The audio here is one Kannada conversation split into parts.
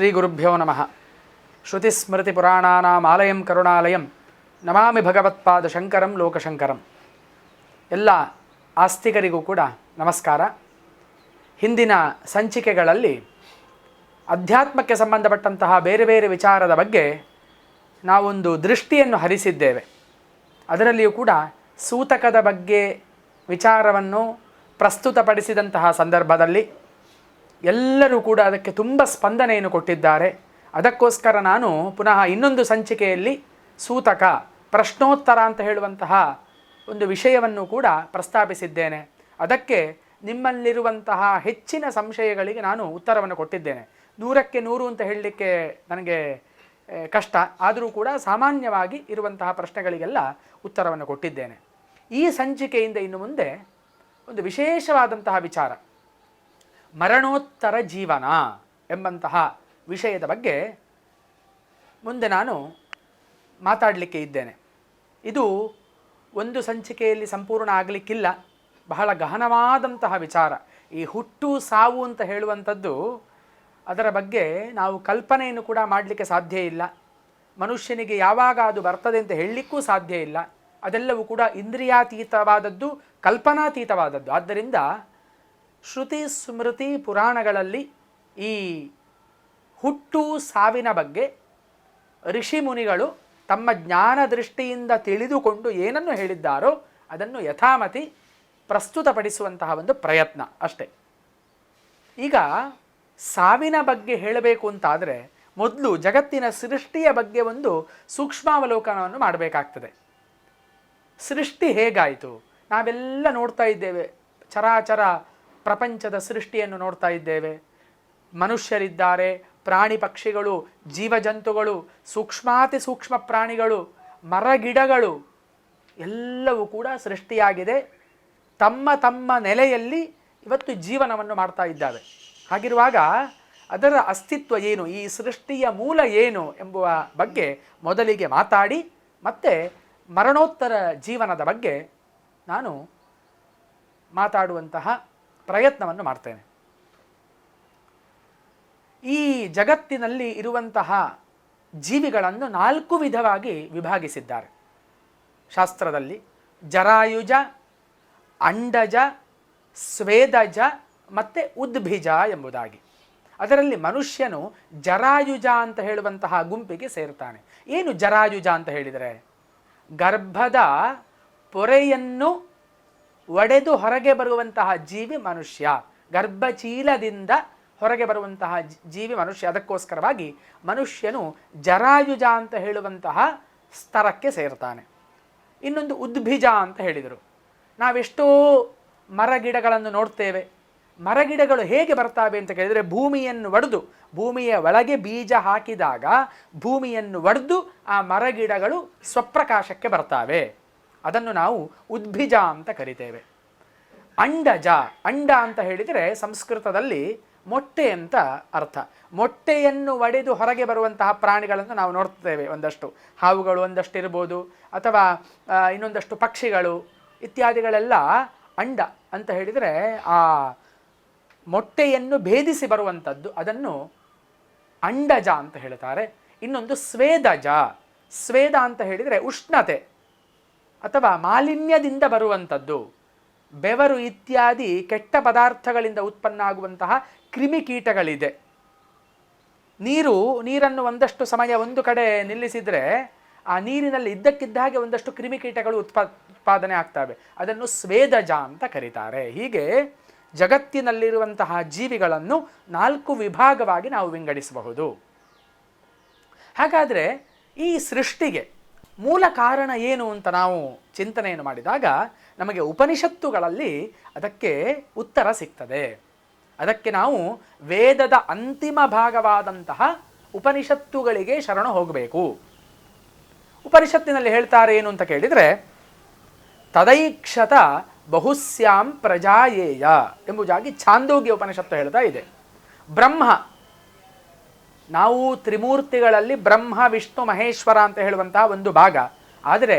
ಶ್ರೀ ಗುರುಭ್ಯೋ ನಮಃ. ಶ್ರುತಿಸ್ಮೃತಿಪುರಾಣಾನಾಮಾಲಯಂ ಕರುಣಾಲಯಂ ನಮಾಮಿ ಭಗವತ್ಪಾದ ಶಂಕರಂ ಲೋಕಶಂಕರಂ. ಎಲ್ಲ ಆಸ್ತಿಕರಿಗೂ ಕೂಡ ನಮಸ್ಕಾರ. ಹಿಂದಿನ ಸಂಚಿಕೆಗಳಲ್ಲಿ ಅಧ್ಯಾತ್ಮಕ್ಕೆ ಸಂಬಂಧಪಟ್ಟಂತಹ ಬೇರೆ ಬೇರೆ ವಿಚಾರದ ಬಗ್ಗೆ ನಾವೊಂದು ದೃಷ್ಟಿಯನ್ನು ಹರಿಸಿದ್ದೇವೆ. ಅದರಲ್ಲಿಯೂ ಕೂಡ ಸೂತಕದ ಬಗ್ಗೆ ವಿಚಾರವನ್ನು ಪ್ರಸ್ತುತಪಡಿಸಿದಂತಹ ಸಂದರ್ಭದಲ್ಲಿ ಎಲ್ಲರೂ ಕೂಡ ಅದಕ್ಕೆ ತುಂಬ ಸ್ಪಂದನೆಯನ್ನು ಕೊಟ್ಟಿದ್ದಾರೆ. ಅದಕ್ಕೋಸ್ಕರ ನಾನು ಪುನಃ ಇನ್ನೊಂದು ಸಂಚಿಕೆಯಲ್ಲಿ ಸೂತಕ ಪ್ರಶ್ನೋತ್ತರ ಅಂತ ಹೇಳುವಂತಹ ಒಂದು ವಿಷಯವನ್ನು ಕೂಡ ಪ್ರಸ್ತಾಪಿಸಿದ್ದೇನೆ. ಅದಕ್ಕೆ ನಿಮ್ಮಲ್ಲಿರುವಂತಹ ಹೆಚ್ಚಿನ ಸಂಶಯಗಳಿಗೆ ನಾನು ಉತ್ತರವನ್ನು ಕೊಟ್ಟಿದ್ದೇನೆ. 100ಕ್ಕೆ 100 ಅಂತ ಹೇಳಲಿಕ್ಕೆ ನನಗೆ ಕಷ್ಟ, ಆದರೂ ಕೂಡ ಸಾಮಾನ್ಯವಾಗಿ ಇರುವಂತಹ ಪ್ರಶ್ನೆಗಳಿಗೆಲ್ಲ ಉತ್ತರವನ್ನು ಕೊಟ್ಟಿದ್ದೇನೆ. ಈ ಸಂಚಿಕೆಯಿಂದ ಇನ್ನು ಮುಂದೆ ಒಂದು ವಿಶೇಷವಾದಂತಹ ವಿಚಾರ, ಮರಣೋತ್ತರ ಜೀವನ ಎಂಬಂತಹ ವಿಷಯದ ಬಗ್ಗೆ ಮುಂದೆ ನಾನು ಮಾತಾಡಲಿಕ್ಕೆ ಇದ್ದೇನೆ. ಇದು ಒಂದು ಸಂಚಿಕೆಯಲ್ಲಿ ಸಂಪೂರ್ಣ ಆಗಲಿಕ್ಕಿಲ್ಲ, ಬಹಳ ಗಹನವಾದಂತಹ ವಿಚಾರ. ಈ ಹುಟ್ಟು ಸಾವು ಅಂತ ಹೇಳುವಂಥದ್ದು, ಅದರ ಬಗ್ಗೆ ನಾವು ಕಲ್ಪನೆಯನ್ನು ಕೂಡ ಮಾಡಲಿಕ್ಕೆ ಸಾಧ್ಯ ಇಲ್ಲ. ಮನುಷ್ಯನಿಗೆ ಯಾವಾಗ ಅದು ಬರ್ತದೆ ಅಂತ ಹೇಳಲಿಕ್ಕೂ ಸಾಧ್ಯ ಇಲ್ಲ. ಅದೆಲ್ಲವೂ ಕೂಡ ಇಂದ್ರಿಯಾತೀತವಾದದ್ದು, ಕಲ್ಪನಾತೀತವಾದದ್ದು. ಆದ್ದರಿಂದ ಶ್ರುತಿ ಸ್ಮೃತಿ ಪುರಾಣಗಳಲ್ಲಿ ಈ ಹುಟ್ಟು ಸಾವಿನ ಬಗ್ಗೆ ಋಷಿ ಮುನಿಗಳು ತಮ್ಮ ಜ್ಞಾನ ದೃಷ್ಟಿಯಿಂದ ತಿಳಿದುಕೊಂಡು ಏನನ್ನು ಹೇಳಿದ್ದಾರೋ ಅದನ್ನು ಯಥಾಮತಿ ಪ್ರಸ್ತುತಪಡಿಸುವಂತಹ ಒಂದು ಪ್ರಯತ್ನ ಅಷ್ಟೆ. ಈಗ ಸಾವಿನ ಬಗ್ಗೆ ಹೇಳಬೇಕು ಅಂತಾದರೆ ಮೊದಲು ಜಗತ್ತಿನ ಸೃಷ್ಟಿಯ ಬಗ್ಗೆ ಒಂದು ಸೂಕ್ಷ್ಮಾವಲೋಕನವನ್ನು ಮಾಡಬೇಕಾಗ್ತದೆ. ಸೃಷ್ಟಿ ಹೇಗಾಯಿತು? ನಾವೆಲ್ಲ ನೋಡ್ತಾ ಇದ್ದೇವೆ, ಚರಾಚರ ಪ್ರಪಂಚದ ಸೃಷ್ಟಿಯನ್ನು ನೋಡ್ತಾ ಇದ್ದೇವೆ. ಮನುಷ್ಯರಿದ್ದಾರೆ, ಪ್ರಾಣಿ ಪಕ್ಷಿಗಳು, ಜೀವಜಂತುಗಳು, ಸೂಕ್ಷ್ಮಾತಿ ಸೂಕ್ಷ್ಮ ಪ್ರಾಣಿಗಳು, ಮರಗಿಡಗಳು ಎಲ್ಲವೂ ಕೂಡ ಸೃಷ್ಟಿಯಾಗಿದೆ. ತಮ್ಮ ತಮ್ಮ ನೆಲೆಯಲ್ಲಿ ಇವತ್ತು ಜೀವನವನ್ನು ಮಾಡ್ತಾ ಇದ್ದಾವೆ. ಹಾಗಿರುವಾಗ ಅದರ ಅಸ್ತಿತ್ವ ಏನು, ಈ ಸೃಷ್ಟಿಯ ಮೂಲ ಏನು ಎಂಬುವ ಬಗ್ಗೆ ಮೊದಲಿಗೆ ಮಾತಾಡಿ ಮತ್ತೆ ಮರಣೋತ್ತರ ಜೀವನದ ಬಗ್ಗೆ ನಾನು ಮಾತಾಡುವಂತಹ ಪ್ರಯತ್ನವನ್ನು ಮಾಡ್ತೇನೆ. ಈ ಜಗತ್ತಿನಲ್ಲಿ ಇರುವಂತಹ ಜೀವಿಗಳನ್ನು 4 ವಿಧವಾಗಿ ವಿಭಾಗಿಸಿದ್ದಾರೆ ಶಾಸ್ತ್ರದಲ್ಲಿ. ಜರಾಯುಜ, ಅಂಡಜ, ಸ್ವೇದಜ ಮತ್ತು ಉದ್ಭಿಜ ಎಂಬುದಾಗಿ. ಅದರಲ್ಲಿ ಮನುಷ್ಯನು ಜರಾಯುಜ ಅಂತ ಹೇಳುವಂತಹ ಗುಂಪಿಗೆ ಸೇರ್ತಾನೆ. ಏನು ಜರಾಯುಜ ಅಂತ ಹೇಳಿದರೆ, ಗರ್ಭದ ಪೊರೆಯನ್ನು ಒಡೆದು ಹೊರಗೆ ಬರುವಂತಹ ಜೀವಿ ಮನುಷ್ಯ. ಗರ್ಭಚೀಲದಿಂದ ಹೊರಗೆ ಬರುವಂತಹ ಜೀವಿ ಮನುಷ್ಯ. ಅದಕ್ಕೋಸ್ಕರವಾಗಿ ಮನುಷ್ಯನು ಜರಾಯುಜ ಅಂತ ಹೇಳುವಂತಹ ಸ್ತರಕ್ಕೆ ಸೇರ್ತಾನೆ. ಇನ್ನೊಂದು ಉದ್ಭಿಜ ಅಂತ ಹೇಳಿದರು. ನಾವೆಷ್ಟೋ ಮರಗಿಡಗಳನ್ನು ನೋಡ್ತೇವೆ. ಮರಗಿಡಗಳು ಹೇಗೆ ಬರ್ತಾವೆ ಅಂತ ಕೇಳಿದರೆ, ಭೂಮಿಯನ್ನು ಒಡೆದು, ಭೂಮಿಯ ಒಳಗೆ ಬೀಜ ಹಾಕಿದಾಗ ಭೂಮಿಯನ್ನು ಒಡೆದು ಆ ಮರಗಿಡಗಳು ಸ್ವಪ್ರಕಾಶಕ್ಕೆ ಬರ್ತಾವೆ. ಅದನ್ನು ನಾವು ಉದ್ಭಿಜ ಅಂತ ಕರಿತೇವೆ. ಅಂಡಜ, ಅಂಡ ಅಂತ ಹೇಳಿದರೆ ಸಂಸ್ಕೃತದಲ್ಲಿ ಮೊಟ್ಟೆ ಅಂತ ಅರ್ಥ. ಮೊಟ್ಟೆಯನ್ನು ಒಡೆದು ಹೊರಗೆ ಬರುವಂತಹ ಪ್ರಾಣಿಗಳನ್ನು ನಾವು ನೋಡ್ತೇವೆ. ಒಂದಷ್ಟು ಹಾವುಗಳು ಒಂದಷ್ಟು ಇರ್ಬೋದು, ಅಥವಾ ಇನ್ನೊಂದಷ್ಟು ಪಕ್ಷಿಗಳು ಇತ್ಯಾದಿಗಳೆಲ್ಲ ಅಂಡ ಅಂತ ಹೇಳಿದರೆ ಆ ಮೊಟ್ಟೆಯನ್ನು ಭೇದಿಸಿ ಬರುವಂಥದ್ದು, ಅದನ್ನು ಅಂಡಜ ಅಂತ ಹೇಳ್ತಾರೆ. ಇನ್ನೊಂದು ಸ್ವೇದಜ. ಸ್ವೇದ ಅಂತ ಹೇಳಿದರೆ ಉಷ್ಣತೆ ಅಥವಾ ಮಾಲಿನ್ಯದಿಂದ ಬರುವಂಥದ್ದು. ಬೆವರು ಇತ್ಯಾದಿ ಕೆಟ್ಟ ಪದಾರ್ಥಗಳಿಂದ ಉತ್ಪನ್ನ ಆಗುವಂತಹ ಕ್ರಿಮಿಕೀಟಗಳಿದೆ. ನೀರನ್ನು ಒಂದಷ್ಟು ಸಮಯ ಒಂದು ಕಡೆ ನಿಲ್ಲಿಸಿದರೆ ಆ ನೀರಿನಲ್ಲಿ ಇದ್ದಕ್ಕಿದ್ದ ಹಾಗೆ ಒಂದಷ್ಟು ಕ್ರಿಮಿಕೀಟಗಳು ಉತ್ಪಾದನೆ ಆಗ್ತವೆ. ಅದನ್ನು ಸ್ವೇದಜ ಅಂತ ಕರೀತಾರೆ. ಹೀಗೆ ಜಗತ್ತಿನಲ್ಲಿರುವಂತಹ ಜೀವಿಗಳನ್ನು 4 ವಿಭಾಗವಾಗಿ ನಾವು ವಿಂಗಡಿಸಬಹುದು. ಹಾಗಾದರೆ ಈ ಸೃಷ್ಟಿಗೆ ಮೂಲ ಕಾರಣ ಏನು ಅಂತ ನಾವು ಚಿಂತನೆಯನ್ನು ಮಾಡಿದಾಗ ನಮಗೆ ಉಪನಿಷತ್ತುಗಳಲ್ಲಿ ಅದಕ್ಕೆ ಉತ್ತರ ಸಿಗ್ತದೆ. ಅದಕ್ಕೆ ನಾವು ವೇದದ ಅಂತಿಮ ಭಾಗವಾದಂತಹ ಉಪನಿಷತ್ತುಗಳಿಗೆ ಶರಣು ಹೋಗಬೇಕು. ಉಪನಿಷತ್ತಿನಲ್ಲಿ ಹೇಳ್ತಾರೆ ಏನು ಅಂತ ಕೇಳಿದರೆ, ತದೈಕ್ಷತ ಬಹುಸ್ಯಾಂ ಪ್ರಜಾಯೇಯ ಎಂಬುದಾಗಿ ಛಾಂದೋಗ್ಯ ಉಪನಿಷತ್ತು ಹೇಳ್ತಾ ಇದೆ. ಬ್ರಹ್ಮ, ನಾವು ತ್ರಿಮೂರ್ತಿಗಳಲ್ಲಿ ಬ್ರಹ್ಮ ವಿಷ್ಣು ಮಹೇಶ್ವರ ಅಂತ ಹೇಳುವಂತಹ ಒಂದು ಭಾಗ. ಆದರೆ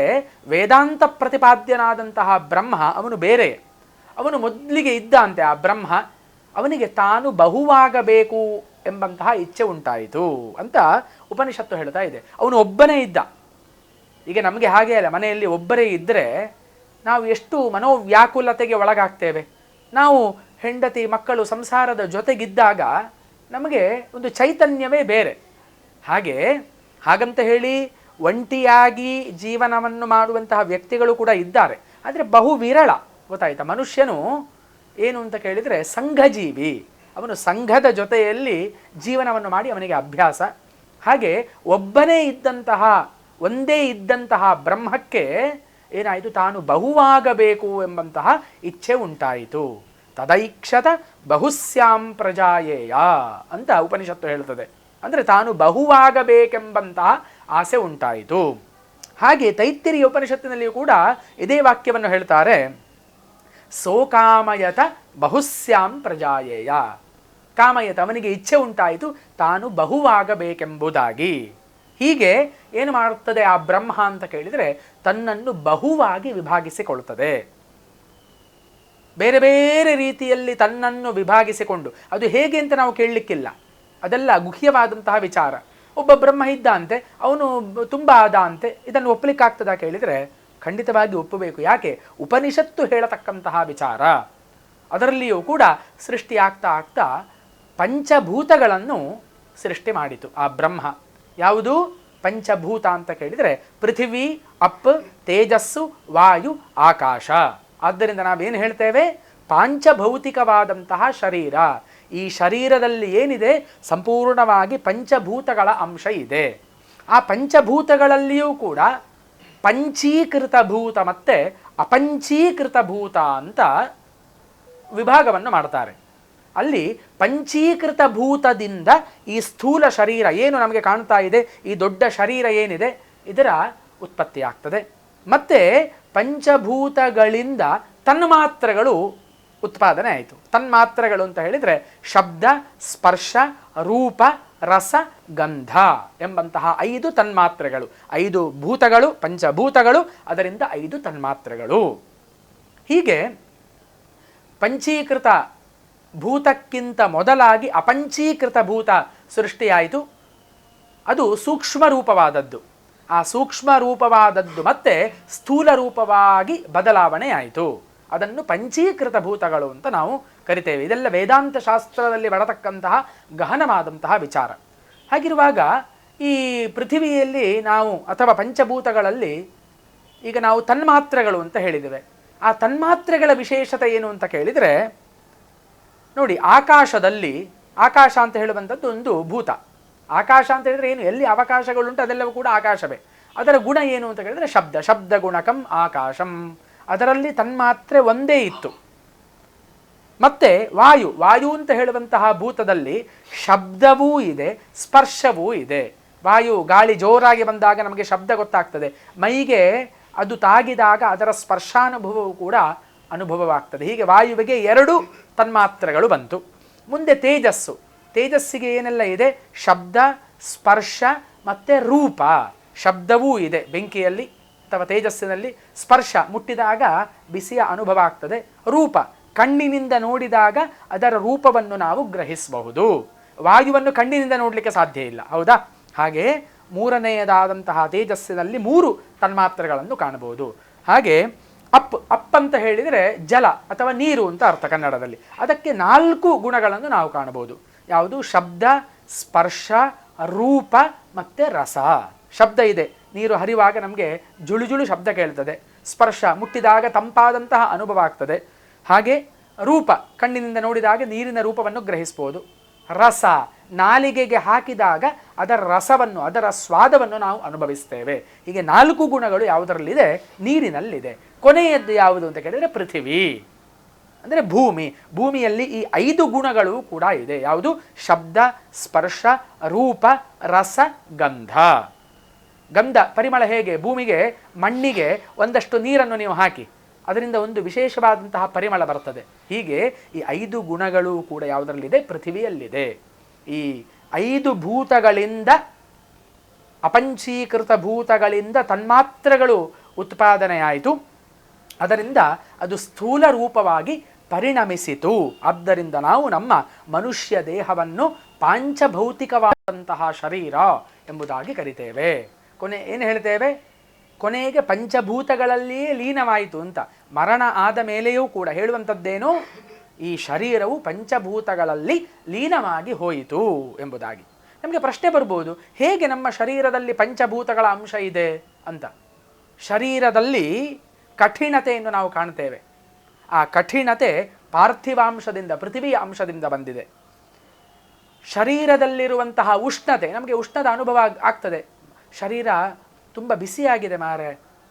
ವೇದಾಂತ ಪ್ರತಿಪಾದ್ಯನಾದಂತಹ ಬ್ರಹ್ಮ ಅವನು ಬೇರೆ. ಅವನು ಮೊದಲಿಗೆ ಇದ್ದ ಅಂತೆ ಆ ಬ್ರಹ್ಮ. ಅವನಿಗೆ ತಾನು ಬಹುವಾಗಬೇಕು ಎಂಬಂತಹ ಇಚ್ಛೆ ಉಂಟಾಯಿತು ಅಂತ ಉಪನಿಷತ್ತು ಹೇಳ್ತಾ ಇದೆ. ಅವನು ಒಬ್ಬನೇ ಇದ್ದ. ಈಗ ನಮಗೆ ಹಾಗೆ ಅಲ್ಲ, ಮನೆಯಲ್ಲಿ ಒಬ್ಬರೇ ಇದ್ದರೆ ನಾವು ಎಷ್ಟು ಮನೋವ್ಯಾಕುಲತೆಗೆ ಒಳಗಾಗ್ತೇವೆ. ನಾವು ಹೆಂಡತಿ ಮಕ್ಕಳು ಸಂಸಾರದ ಜೊತೆಗಿದ್ದಾಗ ನಮಗೆ ಒಂದು ಚೈತನ್ಯವೇ ಬೇರೆ. ಹಾಗಂತ ಹೇಳಿ ಒಂಟಿಯಾಗಿ ಜೀವನವನ್ನು ಮಾಡುವಂತಹ ವ್ಯಕ್ತಿಗಳು ಕೂಡ ಇದ್ದಾರೆ, ಆದರೆ ಬಹು ವಿರಳ. ಗೊತ್ತಾಯ್ತಾ? ಮನುಷ್ಯನು ಏನು ಅಂತ ಕೇಳಿದರೆ ಸಂಘಜೀವಿ. ಅವನು ಸಂಘದ ಜೊತೆಯಲ್ಲಿ ಜೀವನವನ್ನು ಮಾಡಿ ಅವನಿಗೆ ಅಭ್ಯಾಸ. ಹಾಗೆ ಒಂದೇ ಇದ್ದಂತಹ ಬ್ರಹ್ಮಕ್ಕೆ ಏನಾಯಿತು? ತಾನು ಬಹುವಾಗಬೇಕು ಎಂಬಂತಹ ಇಚ್ಛೆ ಉಂಟಾಯಿತು. ತದೈಕ್ಷತ ಬಹುಸ್ಯಾಂ ಪ್ರಜಾಯೇಯ ಅಂತ ಉಪನಿಷತ್ತು ಹೇಳ್ತದೆ. ಅಂದರೆ ತಾನು ಬಹುವಾಗಬೇಕೆಂಬಂತಹ ಆಸೆ ಉಂಟಾಯಿತು. ಹಾಗೆ ತೈತ್ತಿರೀಯ ಉಪನಿಷತ್ತಿನಲ್ಲಿಯೂ ಕೂಡ ಇದೇ ವಾಕ್ಯವನ್ನು ಹೇಳ್ತಾರೆ. ಸೋಕಾಮಯತ ಬಹುಸ್ಯಾಂ ಪ್ರಜಾಯೇಯ. ಕಾಮಯತ, ಅವನಿಗೆ ಇಚ್ಛೆ ಉಂಟಾಯಿತು ತಾನು ಬಹುವಾಗಬೇಕೆಂಬುದಾಗಿ. ಹೀಗೆ ಏನು ಮಾಡುತ್ತದೆ ಆ ಬ್ರಹ್ಮ ಅಂತ ಕೇಳಿದರೆ ತನ್ನನ್ನು ಬಹುವಾಗಿ ವಿಭಾಗಿಸಿಕೊಳ್ಳುತ್ತದೆ. ಬೇರೆ ಬೇರೆ ರೀತಿಯಲ್ಲಿ ತನ್ನನ್ನು ವಿಭಾಗಿಸಿಕೊಂಡು, ಅದು ಹೇಗೆ ಅಂತ ನಾವು ಕೇಳಲಿಕ್ಕಿಲ್ಲ, ಅದೆಲ್ಲ ಗುಹ್ಯವಾದಂತಹ ವಿಚಾರ. ಒಬ್ಬ ಬ್ರಹ್ಮ ಇದ್ದ ಅಂತೆ, ಅವನು ತುಂಬ ಆದ ಅಂತೆ, ಇದನ್ನು ಒಪ್ಪಲಿಕ್ಕಾಗ್ತದಾ ಕೇಳಿದರೆ ಖಂಡಿತವಾಗಿ ಒಪ್ಪಬೇಕು. ಯಾಕೆ? ಉಪನಿಷತ್ತು ಹೇಳತಕ್ಕಂತಹ ವಿಚಾರ. ಅದರಲ್ಲಿಯೂ ಕೂಡ ಸೃಷ್ಟಿ ಆಗ್ತಾ ಪಂಚಭೂತಗಳನ್ನು ಸೃಷ್ಟಿ ಮಾಡಿತು ಆ ಬ್ರಹ್ಮ. ಯಾವುದು ಪಂಚಭೂತ ಅಂತ ಕೇಳಿದರೆ ಪೃಥಿವಿ, ಅಪ್, ತೇಜಸ್ಸು, ವಾಯು, ಆಕಾಶ. ಆದ್ದರಿಂದ ನಾವೇನು ಹೇಳ್ತೇವೆ? ಪಾಂಚಭೌತಿಕವಾದಂತಹ ಶರೀರ. ಈ ಶರೀರದಲ್ಲಿ ಏನಿದೆ ಸಂಪೂರ್ಣವಾಗಿ ಪಂಚಭೂತಗಳ ಅಂಶ ಇದೆ. ಆ ಪಂಚಭೂತಗಳಲ್ಲಿಯೂ ಕೂಡ ಪಂಚೀಕೃತ ಭೂತ ಮತ್ತು ಅಪಂಚೀಕೃತ ಭೂತ ಅಂತ ವಿಭಾಗವನ್ನು ಮಾಡ್ತಾರೆ. ಅಲ್ಲಿ ಪಂಚೀಕೃತ ಭೂತದಿಂದ ಈ ಸ್ಥೂಲ ಶರೀರ ಏನು ನಮಗೆ ಕಾಣ್ತಾ ಇದೆ, ಈ ದೊಡ್ಡ ಶರೀರ ಏನಿದೆ, ಇದರ ಉತ್ಪತ್ತಿ ಆಗ್ತದೆ. ಮತ್ತು ಪಂಚಭೂತಗಳಿಂದ ತನ್ಮಾತ್ರಗಳು ಉತ್ಪಾದನೆ ಆಯಿತು. ತನ್ಮಾತ್ರಗಳು ಅಂತ ಹೇಳಿದರೆ ಶಬ್ದ, ಸ್ಪರ್ಶ, ರೂಪ, ರಸ, ಗಂಧ ಎಂಬಂತಹ 5 ತನ್ಮಾತ್ರೆಗಳು. 5 ಭೂತಗಳು, ಪಂಚಭೂತಗಳು, ಅದರಿಂದ 5 ತನ್ಮಾತ್ರೆಗಳು. ಹೀಗೆ ಪಂಚೀಕೃತ ಭೂತಕ್ಕಿಂತ ಮೊದಲಾಗಿ ಅಪಂಚೀಕೃತ ಭೂತ ಸೃಷ್ಟಿಯಾಯಿತು. ಅದು ಸೂಕ್ಷ್ಮ ರೂಪವಾದದ್ದು. ಆ ಸೂಕ್ಷ್ಮ ರೂಪವಾದದ್ದು ಮತ್ತೆ ಸ್ಥೂಲ ರೂಪವಾಗಿ ಬದಲಾವಣೆ ಆಯಿತು. ಅದನ್ನು ಪಂಚೀಕೃತ ಭೂತಗಳು ಅಂತ ನಾವು ಕರಿತೇವೆ. ಇದೆಲ್ಲ ವೇದಾಂತ ಶಾಸ್ತ್ರದಲ್ಲಿ ಬರತಕ್ಕಂತಹ ಗಹನವಾದಂತಹ ವಿಚಾರ. ಹಾಗಿರುವಾಗ ಈ ಪೃಥಿವಿಯಲ್ಲಿ ನಾವು ಅಥವಾ ಪಂಚಭೂತಗಳಲ್ಲಿ ಈಗ ನಾವು ತನ್ಮಾತ್ರೆಗಳು ಅಂತ ಹೇಳಿದ್ದೇವೆ. ಆ ತನ್ಮಾತ್ರೆಗಳ ವಿಶೇಷತೆ ಏನು ಅಂತ ಕೇಳಿದರೆ ನೋಡಿ, ಆಕಾಶದಲ್ಲಿ, ಆಕಾಶ ಅಂತ ಹೇಳುವಂಥದ್ದು ಒಂದು ಭೂತ. ಆಕಾಶ ಅಂತ ಹೇಳಿದರೆ ಏನು, ಎಲ್ಲಿ ಅವಕಾಶಗಳುಂಟು ಅದೆಲ್ಲವೂ ಕೂಡ ಆಕಾಶವೇ. ಅದರ ಗುಣ ಏನು ಅಂತ ಕೇಳಿದರೆ ಶಬ್ದ, ಶಬ್ದ ಗುಣಕಂ ಆಕಾಶಂ. ಅದರಲ್ಲಿ ತನ್ಮಾತ್ರೆ ಒಂದೇ ಇತ್ತು. ಮತ್ತೆ ವಾಯು, ವಾಯು ಅಂತ ಹೇಳುವಂತಹ ಭೂತದಲ್ಲಿ ಶಬ್ದವೂ ಇದೆ, ಸ್ಪರ್ಶವೂ ಇದೆ. ವಾಯು, ಗಾಳಿ ಜೋರಾಗಿ ಬಂದಾಗ ನಮಗೆ ಶಬ್ದ ಗೊತ್ತಾಗ್ತದೆ, ಮೈಗೆ ಅದು ತಾಗಿದಾಗ ಅದರ ಸ್ಪರ್ಶಾನುಭವವು ಕೂಡ ಅನುಭವವಾಗ್ತದೆ. ಹೀಗೆ ವಾಯುವಿಗೆ 2 ತನ್ಮಾತ್ರೆಗಳು ಬಂತು. ಮುಂದೆ ತೇಜಸ್ಸು, ತೇಜಸ್ಸಿಗೆ ಏನೆಲ್ಲ ಇದೆ? ಶಬ್ದ, ಸ್ಪರ್ಶ ಮತ್ತು ರೂಪ. ಶಬ್ದವೂ ಇದೆ ಬೆಂಕಿಯಲ್ಲಿ ಅಥವಾ ತೇಜಸ್ಸಿನಲ್ಲಿ. ಸ್ಪರ್ಶ, ಮುಟ್ಟಿದಾಗ ಬಿಸಿಯ ಅನುಭವ ಆಗ್ತದೆ. ರೂಪ, ಕಣ್ಣಿನಿಂದ ನೋಡಿದಾಗ ಅದರ ರೂಪವನ್ನು ನಾವು ಗ್ರಹಿಸಬಹುದು. ವಾಯುವನ್ನು ಕಣ್ಣಿನಿಂದ ನೋಡಲಿಕ್ಕೆ ಸಾಧ್ಯ ಇಲ್ಲ, ಹೌದಾ? ಹಾಗೆ ಮೂರನೆಯದಾದಂತಹ ತೇಜಸ್ಸಿನಲ್ಲಿ 3 ತನ್ಮಾತ್ರೆಗಳನ್ನು ಕಾಣಬಹುದು. ಹಾಗೆ ಅಪ್ ಅಂತ ಹೇಳಿದರೆ ಜಲ ಅಥವಾ ನೀರು ಅಂತ ಅರ್ಥ ಕನ್ನಡದಲ್ಲಿ. ಅದಕ್ಕೆ 4 ಗುಣಗಳನ್ನು ನಾವು ಕಾಣಬಹುದು. ಯಾವುದು? ಶಬ್ದ, ಸ್ಪರ್ಶ, ರೂಪ ಮತ್ತು ರಸ. ಶಬ್ದ ಇದೆ, ನೀರು ಹರಿಯುವಾಗ ನಮಗೆ ಜುಳು ಜುಳು ಶಬ್ದ ಕೇಳ್ತದೆ. ಸ್ಪರ್ಶ, ಮುಟ್ಟಿದಾಗ ತಂಪಾದಂತಹ ಅನುಭವ ಆಗ್ತದೆ. ಹಾಗೆ ರೂಪ, ಕಣ್ಣಿನಿಂದ ನೋಡಿದಾಗ ನೀರಿನ ರೂಪವನ್ನು ಗ್ರಹಿಸ್ಬೋದು. ರಸ, ನಾಲಿಗೆಗೆ ಹಾಕಿದಾಗ ಅದರ ರಸವನ್ನು, ಅದರ ಸ್ವಾದವನ್ನು ನಾವು ಅನುಭವಿಸ್ತೇವೆ. ಹೀಗೆ 4 ಗುಣಗಳು ಯಾವುದರಲ್ಲಿದೆ? ನೀರಿನಲ್ಲಿದೆ. ಕೊನೆಯದ್ದು ಯಾವುದು ಅಂತ ಕೇಳಿದರೆ ಪೃಥಿವಿ, ಅಂದರೆ ಭೂಮಿ. ಭೂಮಿಯಲ್ಲಿ ಈ 5 ಗುಣಗಳು ಕೂಡ ಇದೆ. ಯಾವುದು? ಶಬ್ದ, ಸ್ಪರ್ಶ, ರೂಪ, ರಸ, ಗಂಧ. ಗಂಧ, ಪರಿಮಳ ಹೇಗೆ? ಭೂಮಿಗೆ, ಮಣ್ಣಿಗೆ ಒಂದಷ್ಟು ನೀರನ್ನು ನೀವು ಹಾಕಿ, ಅದರಿಂದ ಒಂದು ವಿಶೇಷವಾದಂತಹ ಪರಿಮಳ ಬರ್ತದೆ. ಹೀಗೆ ಈ 5 ಗುಣಗಳು ಕೂಡ ಯಾವುದರಲ್ಲಿದೆ? ಪೃಥಿವಿಯಲ್ಲಿದೆ. ಈ 5 ಭೂತಗಳಿಂದ, ಅಪಂಚೀಕೃತ ಭೂತಗಳಿಂದ ತನ್ಮಾತ್ರೆಗಳು ಉತ್ಪಾದನೆಯಾಯಿತು. ಅದರಿಂದ ಅದು ಸ್ಥೂಲ ರೂಪವಾಗಿ ಪರಿಣಮಿಸಿತು. ಆದ್ದರಿಂದ ನಾವು ನಮ್ಮ ಮನುಷ್ಯ ದೇಹವನ್ನು ಪಾಂಚಭೌತಿಕವಾದಂತಹ ಶರೀರ ಎಂಬುದಾಗಿ ಕರಿತೇವೆ. ಏನು ಹೇಳ್ತೇವೆ? ಕೊನೆಗೆ ಪಂಚಭೂತಗಳಲ್ಲಿಯೇ ಲೀನವಾಯಿತು ಅಂತ. ಮರಣ ಆದ ಮೇಲೆಯೂ ಕೂಡ ಹೇಳುವಂಥದ್ದೇನು? ಈ ಶರೀರವು ಪಂಚಭೂತಗಳಲ್ಲಿ ಲೀನವಾಗಿ ಹೋಯಿತು ಎಂಬುದಾಗಿ. ನಮಗೆ ಪ್ರಶ್ನೆ ಬರ್ಬೋದು, ಹೇಗೆ ನಮ್ಮ ಶರೀರದಲ್ಲಿ ಪಂಚಭೂತಗಳ ಅಂಶ ಇದೆ ಅಂತ. ಶರೀರದಲ್ಲಿ ಕಠಿಣತೆಯನ್ನು ನಾವು ಕಾಣ್ತೇವೆ. ಆ ಕಠಿಣತೆ ಪಾರ್ಥಿವಾಂಶದಿಂದ, ಪೃಥ್ವಿಯ ಅಂಶದಿಂದ ಬಂದಿದೆ. ಶರೀರದಲ್ಲಿರುವಂತಹ ಉಷ್ಣತೆ, ನಮಗೆ ಉಷ್ಣದ ಅನುಭವ ಆಗ್ತದೆ. ಶರೀರ ತುಂಬ ಬಿಸಿಯಾಗಿದೆ ಮಾರೆ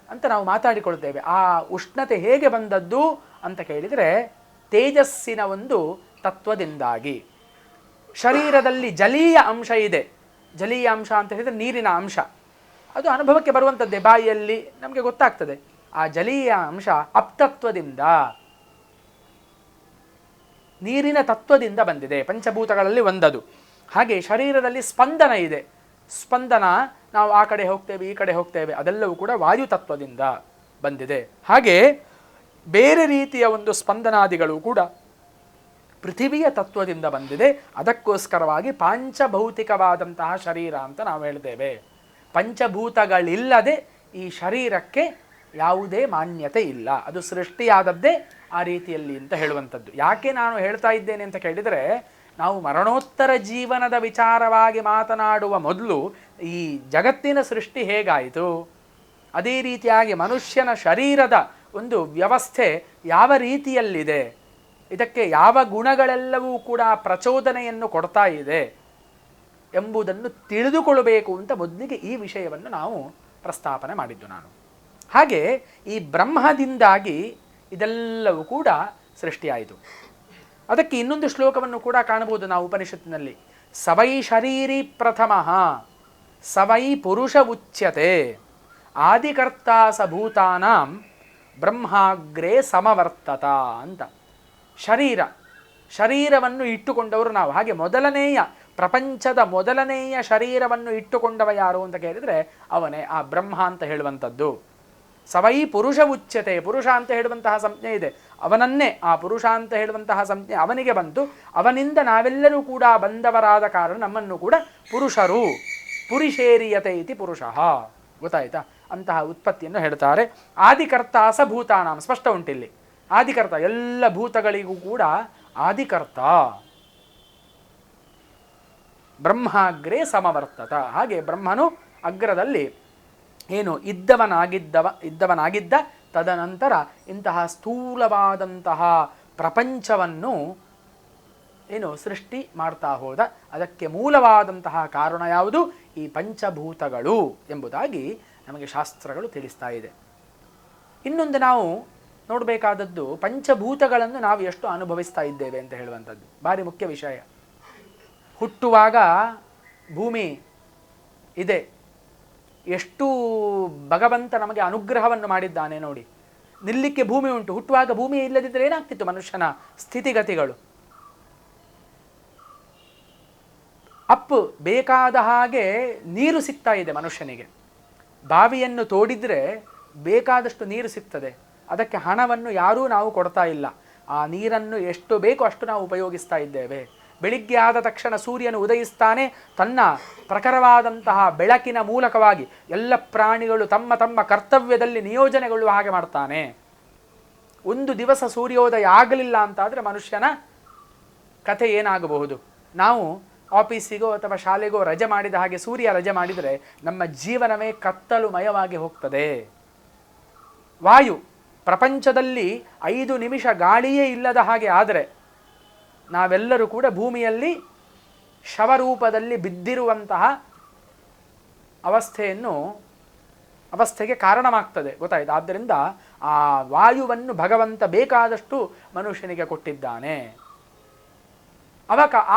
ಅಂತ ನಾವು ಮಾತಾಡಿಕೊಳ್ತೇವೆ. ಆ ಉಷ್ಣತೆ ಹೇಗೆ ಬಂದದ್ದು ಅಂತ ಕೇಳಿದರೆ ತೇಜಸ್ಸಿನ ಒಂದು ತತ್ವದಿಂದಾಗಿ. ಶರೀರದಲ್ಲಿ ಜಲೀಯ ಅಂಶ ಇದೆ. ಜಲೀಯ ಅಂಶ ಅಂತ ಹೇಳಿದರೆ ನೀರಿನ ಅಂಶ. ಅದು ಅನುಭವಕ್ಕೆ ಬರುವಂಥದ್ದೇ, ಬಾಯಿಯಲ್ಲಿ ನಮಗೆ ಗೊತ್ತಾಗ್ತದೆ. ಆ ಜಲೀಯ ಅಂಶ ಅಪ್ತತ್ವದಿಂದ, ನೀರಿನ ತತ್ವದಿಂದ ಬಂದಿದೆ, ಪಂಚಭೂತಗಳಲ್ಲಿ ಒಂದದು. ಹಾಗೆ ಶರೀರದಲ್ಲಿ ಸ್ಪಂದನ ಇದೆ. ಸ್ಪಂದನ, ನಾವು ಆ ಕಡೆ ಹೋಗ್ತೇವೆ, ಈ ಕಡೆ ಹೋಗ್ತೇವೆ, ಅದೆಲ್ಲವೂ ಕೂಡ ವಾಯು ತತ್ವದಿಂದ ಬಂದಿದೆ. ಹಾಗೆ ಬೇರೆ ರೀತಿಯ ಒಂದು ಸ್ಪಂದನಾದಿಗಳು ಕೂಡ ಪೃಥಿವಿಯ ತತ್ವದಿಂದ ಬಂದಿದೆ. ಅದಕ್ಕೋಸ್ಕರವಾಗಿ ಪಾಂಚಭೌತಿಕವಾದಂತಹ ಶರೀರ ಅಂತ ನಾವು ಹೇಳ್ತೇವೆ. ಪಂಚಭೂತಗಳಿಲ್ಲದೆ ಈ ಶರೀರಕ್ಕೆ ಯಾವುದೇ ಮಾನ್ಯತೆ ಇಲ್ಲ. ಅದು ಸೃಷ್ಟಿಯಾದದ್ದೇ ಆ ರೀತಿಯಲ್ಲಿ ಅಂತ ಹೇಳುವಂಥದ್ದು. ಯಾಕೆ ನಾನು ಹೇಳ್ತಾ ಇದ್ದೇನೆ ಅಂತ ಕೇಳಿದರೆ, ನಾವು ಮರಣೋತ್ತರ ಜೀವನದ ವಿಚಾರವಾಗಿ ಮಾತನಾಡುವ ಮೊದಲು ಈ ಜಗತ್ತಿನ ಸೃಷ್ಟಿ ಹೇಗಾಯಿತು, ಅದೇ ರೀತಿಯಾಗಿ ಮನುಷ್ಯನ ಶರೀರದ ಒಂದು ವ್ಯವಸ್ಥೆ ಯಾವ ರೀತಿಯಲ್ಲಿದೆ, ಇದಕ್ಕೆ ಯಾವ ಗುಣಗಳೆಲ್ಲವೂ ಕೂಡ ಪ್ರಚೋದನೆಯನ್ನು ಕೊಡ್ತಾ ಇದೆ ಎಂಬುದನ್ನು ತಿಳಿದುಕೊಳ್ಳಬೇಕು ಅಂತ ಮೊದಲಿಗೆ ಈ ವಿಷಯವನ್ನು ನಾವು ಪ್ರಸ್ತಾಪನೆ ಮಾಡಿದ್ದು ನಾನು. ಹಾಗೆ ಈ ಬ್ರಹ್ಮದಿಂದಾಗಿ ಇದೆಲ್ಲವೂ ಕೂಡ ಸೃಷ್ಟಿಯಾಯಿತು. ಅದಕ್ಕೆ ಇನ್ನೊಂದು ಶ್ಲೋಕವನ್ನು ಕೂಡ ಕಾಣಬಹುದು ನಾವು ಉಪನಿಷತ್ತಿನಲ್ಲಿ. ಸವೈ ಶರೀರಿ ಪ್ರಥಮ ಸವೈ ಪುರುಷ ಉಚ್ಯತೆ ಆದಿಕರ್ತ ಸಭೂತಾನಾಂ ಬ್ರಹ್ಮಾಗ್ರೇ ಸಮವರ್ತತ ಅಂತ. ಶರೀರವನ್ನು ಇಟ್ಟುಕೊಂಡವರು ನಾವು. ಹಾಗೆ ಪ್ರಪಂಚದ ಮೊದಲನೆಯ ಶರೀರವನ್ನು ಇಟ್ಟುಕೊಂಡವ ಯಾರು ಅಂತ ಕೇಳಿದರೆ ಅವನೇ ಆ ಬ್ರಹ್ಮ ಅಂತ ಹೇಳುವಂಥದ್ದು. ಸವೈ ಪುರುಷ ಉಚ್ಯತೆ, ಪುರುಷ ಅಂತ ಹೇಳುವಂತಹ ಸಂಜ್ಞೆ ಇದೆ, ಅವನನ್ನೇ, ಆ ಪುರುಷ ಅಂತ ಹೇಳುವಂತಹ ಸಂಜ್ಞೆ ಅವನಿಗೆ ಬಂತು. ಅವನಿಂದ ನಾವೆಲ್ಲರೂ ಕೂಡ ಬಂದವರಾದ ಕಾರಣ ನಮ್ಮನ್ನು ಕೂಡ ಪುರುಷರು, ಪುರುಷೇರಿಯತೆ ಇತಿ ಪುರುಷಃ, ಗೊತ್ತಾಯ್ತಾ? ಅಂತಹ ಉತ್ಪತ್ತಿಯನ್ನು ಹೇಳ್ತಾರೆ. ಆದಿಕರ್ತ ಭೂತಾನಾಂ, ಸ್ಪಷ್ಟ ಉಂಟಿಲ್ಲಿ. ಆದಿಕರ್ತ, ಎಲ್ಲ ಭೂತಗಳಿಗೂ ಕೂಡ ಆದಿಕರ್ತ. ಬ್ರಹ್ಮಾಗ್ರೇ ಸಮವರ್ತತ, ಹಾಗೆ ಬ್ರಹ್ಮನು ಅಗ್ರದಲ್ಲಿ ಇದ್ದವನಾಗಿದ್ದ ತದನಂತರ ಇಂತಹ ಸ್ಥೂಲವಾದಂತಹ ಪ್ರಪಂಚವನ್ನು ಸೃಷ್ಟಿ ಮಾಡ್ತಾ ಹೋದ. ಅದಕ್ಕೆ ಮೂಲವಾದಂತಹ ಕಾರಣ ಯಾವುದು? ಈ ಪಂಚಭೂತಗಳು ಎಂಬುದಾಗಿ ನಮಗೆ ಶಾಸ್ತ್ರಗಳು ತಿಳಿಸ್ತಾ ಇದೆ. ಇನ್ನೊಂದು ನಾವು ನೋಡಬೇಕಾದದ್ದು, ಪಂಚಭೂತಗಳನ್ನು ನಾವು ಎಷ್ಟು ಅನುಭವಿಸ್ತಾ ಇದ್ದೇವೆ ಅಂತ ಹೇಳುವಂಥದ್ದು ಭಾರಿ ಮುಖ್ಯ ವಿಷಯ. ಹುಟ್ಟುವಾಗ ಭೂಮಿ ಇದೆ, ಎಷ್ಟು ಭಗವಂತ ನಮಗೆ ಅನುಗ್ರಹವನ್ನು ಮಾಡಿದ್ದಾನೆ ನೋಡಿ. ನಿಲ್ಲಿಕ್ಕೆ ಭೂಮಿ ಉಂಟು, ಹುಟ್ಟುವಾಗ ಭೂಮಿ ಇಲ್ಲದಿದ್ದರೆ ಏನಾಗ್ತಿತ್ತು ಮನುಷ್ಯನ ಸ್ಥಿತಿಗತಿಗಳು? ಬೇಕಾದ ಹಾಗೆ ನೀರು ಸಿಗ್ತಾ ಇದೆ ಮನುಷ್ಯನಿಗೆ. ಬಾವಿಯನ್ನು ತೋಡಿದರೆ ಬೇಕಾದಷ್ಟು ನೀರು ಸಿಗ್ತದೆ. ಅದಕ್ಕೆ ಹಣವನ್ನು ನಾವು ಕೊಡ್ತಾ ಇಲ್ಲ. ಆ ನೀರನ್ನು ಎಷ್ಟು ಬೇಕೋ ಅಷ್ಟು ನಾವು ಉಪಯೋಗಿಸ್ತಾ ಇದ್ದೇವೆ. ಬೆಳಿಗ್ಗೆ ಆದ ತಕ್ಷಣ ಸೂರ್ಯನು ಉದಯಿಸ್ತಾನೆ, ತನ್ನ ಪ್ರಖರವಾದಂತಹ ಬೆಳಕಿನ ಮೂಲಕವಾಗಿ ಎಲ್ಲ ಪ್ರಾಣಿಗಳು ತಮ್ಮ ತಮ್ಮ ಕರ್ತವ್ಯದಲ್ಲಿ ನಿಯೋಜನೆಗೊಳ್ಳುವ ಹಾಗೆ ಮಾಡ್ತಾನೆ. ಒಂದು ದಿವಸ ಸೂರ್ಯೋದಯ ಆಗಲಿಲ್ಲ ಅಂತಾದರೆ ಮನುಷ್ಯನ ಕಥೆ ಏನಾಗಬಹುದು? ನಾವು ಆಫೀಸಿಗೋ ಅಥವಾ ಶಾಲೆಗೋ ರಜೆ ಮಾಡಿದ ಹಾಗೆ ಸೂರ್ಯ ರಜೆ ಮಾಡಿದರೆ ನಮ್ಮ ಜೀವನವೇ ಕತ್ತಲುಮಯವಾಗಿ ಹೋಗ್ತದೆ. ವಾಯು, ಪ್ರಪಂಚದಲ್ಲಿ 5 ನಿಮಿಷ ಗಾಳಿಯೇ ಇಲ್ಲದ ಹಾಗೆ ಆದರೆ ನಾವೆಲ್ಲರೂ ಕೂಡ ಭೂಮಿಯಲ್ಲಿ ಶವರೂಪದಲ್ಲಿ ಬಿದ್ದಿರುವಂತಹ ಅವಸ್ಥೆಗೆ ಕಾರಣವಾಗ್ತದೆ, ಗೊತ್ತಾಯ್ತು? ಆದ್ದರಿಂದ ಆ ವಾಯುವನ್ನು ಭಗವಂತ ಬೇಕಾದಷ್ಟು ಮನುಷ್ಯನಿಗೆ ಕೊಟ್ಟಿದ್ದಾನೆ.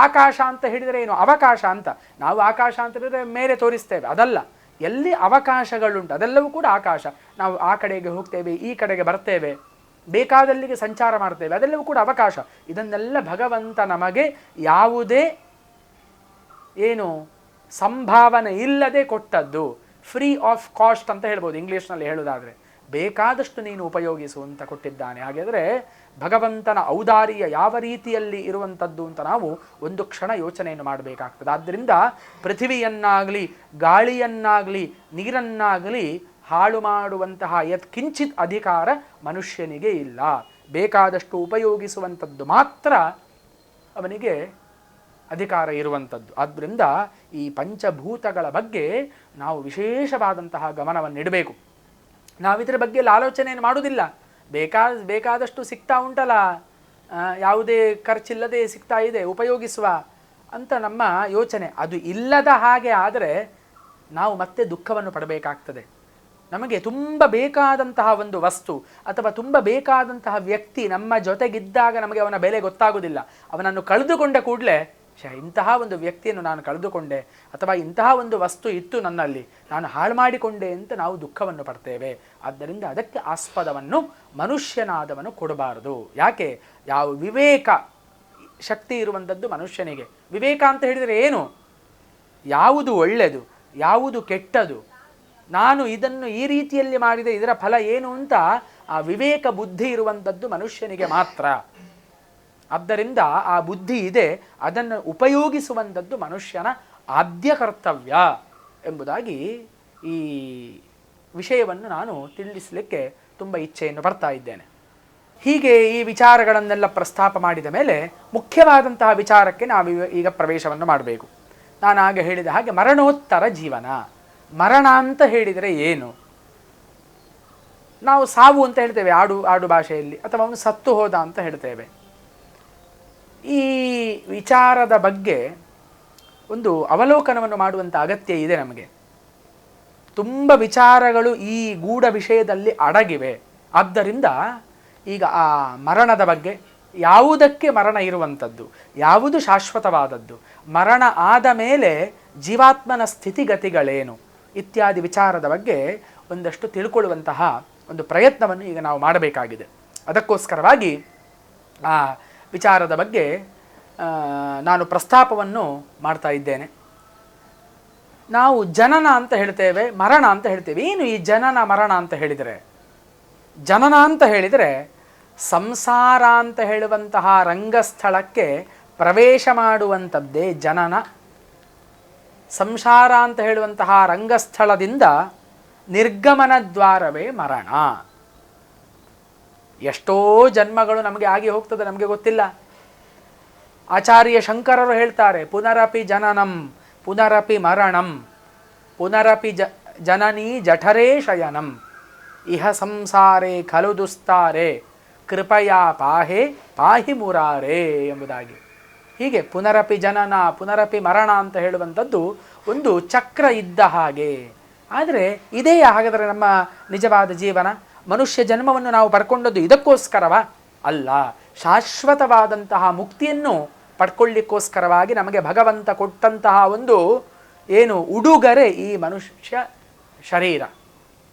ಆಕಾಶ ಅಂತ ಹೇಳಿದರೆ ಏನು? ಅವಕಾಶ ಅಂತ ನಾವು ಆಕಾಶ ಅಂತ ಹೇಳಿದರೆ ಮೇಲೆ ತೋರಿಸ್ತೇವೆ, ಅದಲ್ಲ. ಎಲ್ಲಿ ಅವಕಾಶಗಳುಂಟು ಅದೆಲ್ಲವೂ ಕೂಡ ಆಕಾಶ. ನಾವು ಆ ಕಡೆಗೆ ಹೋಗ್ತೇವೆ, ಈ ಕಡೆಗೆ ಬರ್ತೇವೆ, ಬೇಕಾದಲ್ಲಿಗೆ ಸಂಚಾರ ಮಾಡ್ತೇವೆ, ಅದೆಲ್ಲವೂ ಕೂಡ ಅವಕಾಶ. ಇದನ್ನೆಲ್ಲ ಭಗವಂತ ನಮಗೆ ಯಾವುದೇ ಸಂಭಾವನೆ ಇಲ್ಲದೆ ಕೊಟ್ಟದ್ದು. ಫ್ರೀ ಆಫ್ ಕಾಸ್ಟ್ ಅಂತ ಹೇಳ್ಬೋದು ಇಂಗ್ಲೀಷ್ನಲ್ಲಿ ಹೇಳೋದಾದರೆ. ಬೇಕಾದಷ್ಟು ನೀನು ಉಪಯೋಗಿಸು ಅಂತ ಕೊಟ್ಟಿದ್ದಾನೆ. ಹಾಗಾದರೆ ಭಗವಂತನ ಔದಾರ್ಯ ಯಾವ ರೀತಿಯಲ್ಲಿ ಇರುವಂಥದ್ದು ಅಂತ ನಾವು ಒಂದು ಕ್ಷಣ ಯೋಚನೆಯನ್ನು ಮಾಡಬೇಕಾಗ್ತದೆ. ಆದ್ದರಿಂದ ಪೃಥಿವಿಯನ್ನಾಗಲಿ ಗಾಳಿಯನ್ನಾಗಲಿ ನೀರನ್ನಾಗಲಿ ಹಾಳು ಮಾಡುವಂತಹ ಕಿಂಚಿತ್ ಅಧಿಕಾರ ಮನುಷ್ಯನಿಗೆ ಇಲ್ಲ. ಬೇಕಾದಷ್ಟು ಉಪಯೋಗಿಸುವಂಥದ್ದು ಮಾತ್ರ ಅವನಿಗೆ ಅಧಿಕಾರ ಇರುವಂಥದ್ದು. ಆದ್ದರಿಂದ ಈ ಪಂಚಭೂತಗಳ ಬಗ್ಗೆ ನಾವು ವಿಶೇಷವಾದಂತಹ ಗಮನವನ್ನು ಇಡಬೇಕು. ನಾವಿದ್ರ ಬಗ್ಗೆ ಆಲೋಚನೆಯನ್ನು ಮಾಡುವುದಿಲ್ಲ. ಬೇಕಾದಷ್ಟು ಸಿಗ್ತಾ ಉಂಟಲ್ಲ, ಯಾವುದೇ ಖರ್ಚಿಲ್ಲದೆ ಸಿಗ್ತಾ ಇದೆ, ಉಪಯೋಗಿಸುವ ಅಂತ ನಮ್ಮ ಯೋಚನೆ. ಅದು ಇಲ್ಲದ ಹಾಗೆ ಆದರೆ ನಾವು ಮತ್ತೆ ದುಃಖವನ್ನು ಪಡಬೇಕಾಗ್ತದೆ. ನಮಗೆ ತುಂಬ ಬೇಕಾದಂತಹ ಒಂದು ವಸ್ತು ಅಥವಾ ತುಂಬ ಬೇಕಾದಂತಹ ವ್ಯಕ್ತಿ ನಮ್ಮ ಜೊತೆಗಿದ್ದಾಗ ನಮಗೆ ಅವನ ಬೆಲೆ ಗೊತ್ತಾಗುವುದಿಲ್ಲ. ಅವನನ್ನು ಕಳೆದುಕೊಂಡ ಕೂಡಲೇ ಇಂತಹ ಒಂದು ವ್ಯಕ್ತಿಯನ್ನು ನಾನು ಕಳೆದುಕೊಂಡೆ ಅಥವಾ ಇಂತಹ ಒಂದು ವಸ್ತು ಇತ್ತು ನನ್ನಲ್ಲಿ, ನಾನು ಹಾಳು ಮಾಡಿಕೊಂಡೆ ಅಂತ ನಾವು ದುಃಖವನ್ನು ಪಡ್ತೇವೆ. ಆದ್ದರಿಂದ ಅದಕ್ಕೆ ಆಸ್ಪದವನ್ನು ಮನುಷ್ಯನಾದವನು ಕೊಡಬಾರದು. ಯಾಕೆ? ಯಾವ ವಿವೇಕ ಶಕ್ತಿ ಇರುವಂಥದ್ದು ಮನುಷ್ಯನಿಗೆ. ವಿವೇಕ ಅಂತ ಹೇಳಿದರೆ ಏನು? ಯಾವುದು ಒಳ್ಳೆಯದು, ಯಾವುದು ಕೆಟ್ಟದು, ನಾನು ಇದನ್ನು ಈ ರೀತಿಯಲ್ಲಿ ಮಾಡಿದೆ, ಇದರ ಫಲ ಏನು ಅಂತ ಆ ವಿವೇಕ ಬುದ್ಧಿ ಇರುವಂಥದ್ದು ಮನುಷ್ಯನಿಗೆ ಮಾತ್ರ. ಆದ್ದರಿಂದ ಆ ಬುದ್ಧಿ ಇದೆ, ಅದನ್ನು ಉಪಯೋಗಿಸುವಂಥದ್ದು ಮನುಷ್ಯನ ಆದ್ಯ ಕರ್ತವ್ಯ ಎಂಬುದಾಗಿ ಈ ವಿಷಯವನ್ನು ನಾನು ತಿಳಿಸಲಿಕ್ಕೆ ತುಂಬ ಇಚ್ಛೆಯನ್ನು ಪಡ್ತಾ ಇದ್ದೇನೆ. ಹೀಗೆ ಈ ವಿಚಾರಗಳನ್ನೆಲ್ಲ ಪ್ರಸ್ತಾಪ ಮಾಡಿದ ಮೇಲೆ ಮುಖ್ಯವಾದಂತಹ ವಿಚಾರಕ್ಕೆ ನಾವು ಈಗ ಪ್ರವೇಶವನ್ನು ಮಾಡಬೇಕು. ನಾನು ಆಗ ಹೇಳಿದ ಹಾಗೆ ಮರಣೋತ್ತರ ಜೀವನ. ಮರಣ ಅಂತ ಹೇಳಿದರೆ ಏನು? ನಾವು ಸಾವು ಅಂತ ಹೇಳ್ತೇವೆ ಆಡು ಭಾಷೆಯಲ್ಲಿ, ಅಥವಾ ಅವನು ಸತ್ತು ಹೋದ ಅಂತ ಹೇಳ್ತೇವೆ. ಈ ವಿಚಾರದ ಬಗ್ಗೆ ಒಂದು ಅವಲೋಕನವನ್ನು ಮಾಡುವಂಥ ಅಗತ್ಯ ಇದೆ ನಮಗೆ. ತುಂಬ ವಿಚಾರಗಳು ಈ ಗೂಢ ವಿಷಯದಲ್ಲಿ ಅಡಗಿವೆ. ಆದ್ದರಿಂದ ಈಗ ಆ ಮರಣದ ಬಗ್ಗೆ, ಯಾವುದಕ್ಕೆ ಮರಣ ಇರುವಂಥದ್ದು, ಯಾವುದು ಶಾಶ್ವತವಾದದ್ದು, ಮರಣ ಆದ ಮೇಲೆ ಜೀವಾತ್ಮನ ಸ್ಥಿತಿಗತಿಗಳೇನು ಇತ್ಯಾದಿ ವಿಚಾರದ ಬಗ್ಗೆ ಒಂದಷ್ಟು ತಿಳ್ಕೊಳ್ಳುವಂತಹ ಒಂದು ಪ್ರಯತ್ನವನ್ನು ಈಗ ನಾವು ಮಾಡಬೇಕಾಗಿದೆ. ಅದಕ್ಕೋಸ್ಕರವಾಗಿ ಆ ವಿಚಾರದ ಬಗ್ಗೆ ನಾನು ಪ್ರಸ್ತಾಪವನ್ನು ಮಾಡ್ತಾ ಇದ್ದೇನೆ. ನಾವು ಜನನ ಅಂತ ಹೇಳ್ತೇವೆ, ಮರಣ ಅಂತ ಹೇಳ್ತೇವೆ. ಏನು ಈ ಜನನ ಮರಣ ಅಂತ ಹೇಳಿದರೆ? ಜನನ ಅಂತ ಹೇಳಿದರೆ ಸಂಸಾರ ಅಂತ ಹೇಳುವಂತಹ ರಂಗಸ್ಥಳಕ್ಕೆ ಪ್ರವೇಶ ಮಾಡುವಂಥದ್ದೇ ಜನನ. ಸಂಸಾರ ಅಂತ ಹೇಳುವಂತಹ ರಂಗಸ್ಥಳದಿಂದ ನಿರ್ಗಮನ ದ್ವಾರವೇ ಮರಣ. ಎಷ್ಟೋ ಜನ್ಮಗಳು ನಮಗೆ ಆಗಿ ಹೋಗ್ತದೆ, ನಮಗೆ ಗೊತ್ತಿಲ್ಲ. ಆಚಾರ್ಯ ಶಂಕರರು ಹೇಳ್ತಾರೆ, ಪುನರಪಿ ಜನನಂ ಪುನರಪಿ ಮರಣಂ ಪುನರಪಿ ಜನನೀ ಜಠರೇ ಶಯನಂ ಇಹ ಸಂಸಾರೇ ಖಲು ದುಸ್ತಾರೆ ಕೃಪಯಾ ಪಾಹೆ ಪಾಹಿ ಮುರಾರೇ ಎಂಬುದಾಗಿ. ಹೀಗೆ ಪುನರಪಿ ಜನನ ಪುನರಪಿ ಮರಣ ಅಂತ ಹೇಳುವಂಥದ್ದು ಒಂದು ಚಕ್ರ ಇದ್ದ ಹಾಗೆ. ಆದರೆ ಇದೇ ಹಾಗಾದರೆ ನಮ್ಮ ನಿಜವಾದ ಜೀವನ? ಮನುಷ್ಯ ಜನ್ಮವನ್ನು ನಾವು ಪಡ್ಕೊಂಡದ್ದು ಇದಕ್ಕೋಸ್ಕರವ? ಅಲ್ಲ. ಶಾಶ್ವತವಾದಂತಹ ಮುಕ್ತಿಯನ್ನು ಪಡ್ಕೊಳ್ಳಿಕ್ಕೋಸ್ಕರವಾಗಿ ನಮಗೆ ಭಗವಂತ ಕೊಟ್ಟಂತಹ ಒಂದು ಏನು ಉಡುಗೊರೆ ಈ ಮನುಷ್ಯ ಶರೀರ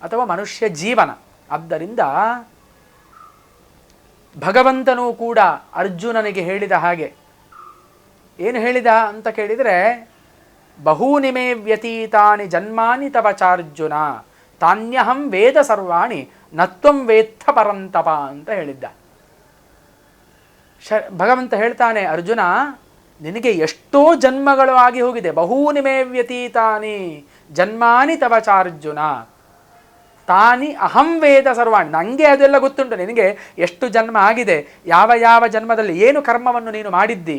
ಅಥವಾ ಮನುಷ್ಯ ಜೀವನ. ಆದ್ದರಿಂದ ಭಗವಂತನೂ ಕೂಡ ಅರ್ಜುನನಿಗೆ ಹೇಳಿದ ಹಾಗೆ ಏನು ಹೇಳಿದ ಅಂತ ಕೇಳಿದರೆ, ಬಹೂನಿ ಮೇ ವ್ಯತೀತಾನಿ ಜನ್ಮಾನಿ ತವ ಚಾರ್ಜುನ ತಾನ್ಯಹಂ ವೇದ ಸರ್ವಾಣಿ ನತ್ವಂ ವೇತ್ಥ ಪರಂತಪ ಅಂತ ಹೇಳಿದ್ದ. ಭಗವಂತ ಹೇಳ್ತಾನೆ, ಅರ್ಜುನ ನಿನಗೆ ಎಷ್ಟೋ ಜನ್ಮಗಳು ಆಗಿ ಹೋಗಿದೆ. ಬಹೂನಿ ಮೇ ವ್ಯತೀತಾನಿ ಜನ್ಮಾನಿ ತವ ಚಾರ್ಜುನ ತಾನಿ ಅಹಂ ವೇದ ಸರ್ವಾಣಿ. ನನಗೆ ಅದೆಲ್ಲ ಗೊತ್ತುಂಟು. ನಿನಗೆ ಎಷ್ಟು ಜನ್ಮ ಆಗಿದೆ, ಯಾವ ಯಾವ ಜನ್ಮದಲ್ಲಿ ಏನು ಕರ್ಮವನ್ನು ನೀನು ಮಾಡಿದ್ದಿ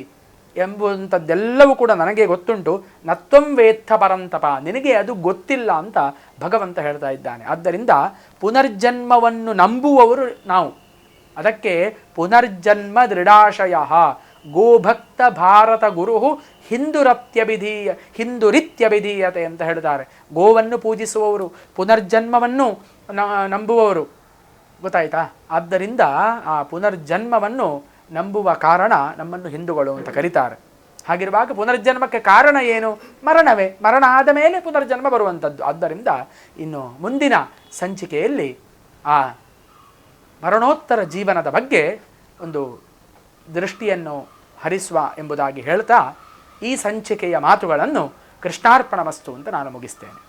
ಎಂಬುವಂಥದ್ದೆಲ್ಲವೂ ಕೂಡ ನನಗೆ ಗೊತ್ತುಂಟು. ನತ್ವಂ ವೇತ್ಥ ಪರಂತಪ, ನಿನಗೆ ಅದು ಗೊತ್ತಿಲ್ಲ ಅಂತ ಭಗವಂತ ಹೇಳ್ತಾ ಇದ್ದಾನೆ. ಆದ್ದರಿಂದ ಪುನರ್ಜನ್ಮವನ್ನು ನಂಬುವವರು ನಾವು. ಅದಕ್ಕೆ ಪುನರ್ಜನ್ಮ ದೃಢಾಶಯ ಗೋಭಕ್ತ ಭಾರತ ಗುರು ಹಿಂದುರಿತ್ಯಭಿಧೀಯತೆ ಅಂತ ಹೇಳ್ತಾರೆ. ಗೋವನ್ನು ಪೂಜಿಸುವವರು, ಪುನರ್ಜನ್ಮವನ್ನು ನಂಬುವವರು. ಗೊತ್ತಾಯ್ತಾ? ಆದ್ದರಿಂದ ಆ ಪುನರ್ಜನ್ಮವನ್ನು ನಂಬುವ ಕಾರಣ ನಮ್ಮನ್ನು ಹಿಂದೂಗಳು ಅಂತ ಕರೀತಾರೆ. ಹಾಗಿರುವಾಗ ಪುನರ್ಜನ್ಮಕ್ಕೆ ಕಾರಣ ಏನು? ಮರಣವೇ. ಮರಣ ಆದ ಮೇಲೆ ಪುನರ್ಜನ್ಮ ಬರುವಂಥದ್ದು. ಆದ್ದರಿಂದ ಇನ್ನು ಮುಂದಿನ ಸಂಚಿಕೆಯಲ್ಲಿ ಆ ಮರಣೋತ್ತರ ಜೀವನದ ಬಗ್ಗೆ ಒಂದು ದೃಷ್ಟಿಯನ್ನು ಹರಿಸುವ ಎಂಬುದಾಗಿ ಹೇಳ್ತಾ ಈ ಸಂಚಿಕೆಯ ಮಾತುಗಳನ್ನು ಕೃಷ್ಣಾರ್ಪಣಮಸ್ತು ಅಂತ ನಾನು ಮುಗಿಸ್ತೇನೆ.